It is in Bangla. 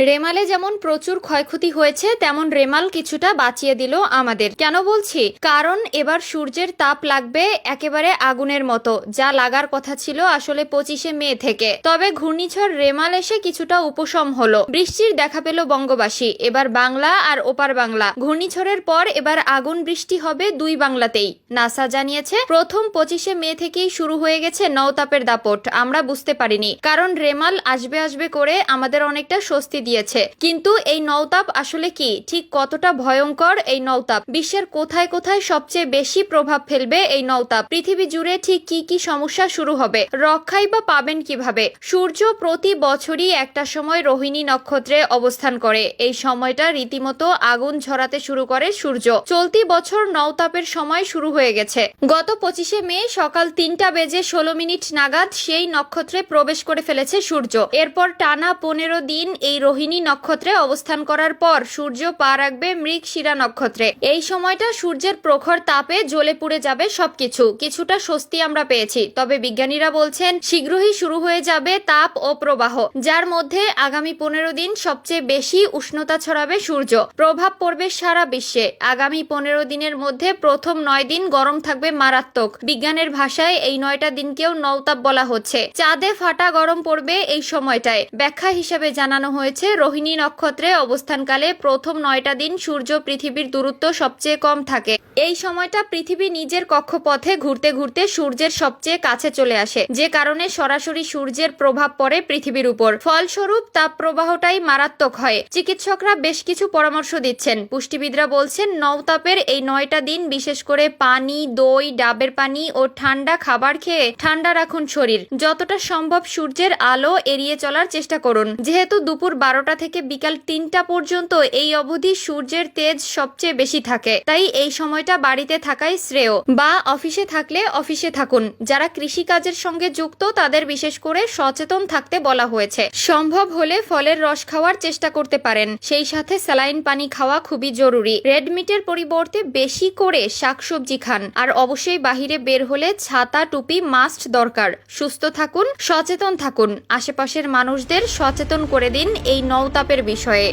রেমালে যেমন প্রচুর ক্ষয়ক্ষতি হয়েছে তেমন রেমাল কিছুটা বাঁচিয়ে দিল আমাদের। কেন বলছি? কারণ এবার সূর্যের তাপ লাগবে একেবারে আগুনের মতো, যা লাগার কথা ছিল আসলে 25শে মে থেকে। তবে ঘূর্ণিঝড় রেমাল এসে কিছুটা উপশম হলো, বৃষ্টির দেখা পেল বঙ্গবাসী। এবার বাংলা আর ওপার বাংলা। ঘূর্ণিঝড়ের পর এবার আগুন বৃষ্টি হবে দুই বাংলাতেই। নাসা জানিয়েছে প্রথম 25শে মে থেকেই শুরু হয়ে গেছে নওতাপের দাপট। আমরা বুঝতে পারিনি, কারণ রেমাল আসবে আসবে করে আমাদের অনেকটা স্বস্তি দিয়েছে। কিন্তু এই নওতাপ আসলে কি, ঠিক কতটা ভয়ঙ্কর এই নওতাপ, বিশ্বের কোথায় কোথায় সবচেয়ে বেশি প্রভাব ফেলবে এই নওতাপ, পৃথিবী জুড়ে ঠিক কি কি সমস্যা শুরু হবে, রক্ষাই বা পাবেন কিভাবে? সূর্য প্রতি বছরই একটা সময় রোহিণী নক্ষত্রে অবস্থান করে। এই সময়টা রীতিমতো আগুন ঝরাতে শুরু করে সূর্য। চলতি বছর নওতাপের সময় শুরু হয়ে গেছে। গত 25শে মে সকাল 3:16 নাগাদ সেই নক্ষত্রে প্রবেশ করে ফেলেছে সূর্য। এরপর টানা 15 দিন এই রোহিণী নক্ষত্রে অবস্থান করার পর সূর্য পা রাখবে মৃগশিরা নক্ষত্রে। এই সময়টা সূর্যের প্রখর তাপে জ্বলে পুড়ে যাবে সবকিছু। কিছুটা স্বস্তি আমরা পেয়েছি, তবে বিজ্ঞানীরা বলছেন শীঘ্রই শুরু হয়ে যাবে তাপ ও প্রবাহ, যার মধ্যে আগামী 15 দিন সবচেয়ে বেশি উষ্ণতা ছড়াবে সূর্য। প্রভাব পড়বে সারা বিশ্বে। আগামী 15 দিনের মধ্যে প্রথম 9 দিন গরম থাকবে মারাত্মক। বিজ্ঞানের ভাষায় এই 9টা দিনকেও নওতাপ বলা হচ্ছে। চাঁদে ফাটা গরম পড়বে এই সময়টায়। ব্যাখ্যা হিসেবে জানানো হয়েছে রোহিণী নক্ষত্রে অবস্থানকালে প্রথম 9টা দিন সূর্য পৃথিবীর দূরত্ব সবচেয়ে কম থাকে। এই সময়টা পৃথিবী নিজের কক্ষপথে ঘুরতে ঘুরতে সূর্যের সবচেয়ে কাছে চলে আসে, যে কারণে সরাসরি সূর্যের প্রভাব পড়ে পৃথিবীর উপর। ফলস্বরূপ তাপ প্রবাহটাই মারাত্মক হয়। চিকিৎসকরা বেশ কিছু পরামর্শ দিচ্ছেন। পুষ্টিবিদরা বলছেন নওতাপের এই 9টা দিন বিশেষ করে পানি, দই, ডাবের পানি ও ঠান্ডা খাবার খেয়ে ঠান্ডা রাখুন শরীর। যতটা সম্ভব সূর্যের আলো এড়িয়ে চলার চেষ্টা করুন। যেহেতু দুপুর 12টা থেকে বিকাল 3টা পর্যন্ত এই অবধি সূর্যের তেজ সবচেয়ে বেশি থাকে, তাই এই সময়টা বাড়িতে থাকাই শ্রেয়, বা অফিসে থাকলে অফিসে থাকুন। যারা কৃষিকাজের সঙ্গে যুক্ত তাদের বিশেষ করে সচেতন থাকতে বলা হয়েছে। সম্ভব হলে ফলের রস খাওয়ার চেষ্টা করতে পারেন। সেই সাথে স্যালাইন পানি খাওয়া খুবই জরুরি। রেড মিটের পরিবর্তে বেশি করে শাকসবজি খান। আর অবশ্যই বাহিরে বের হলে ছাতা টুপি মাস্ট দরকার। সুস্থ থাকুন, সচেতন থাকুন। আশেপাশের মানুষদের সচেতন করে দিন এই নওতাপের বিষয়ে।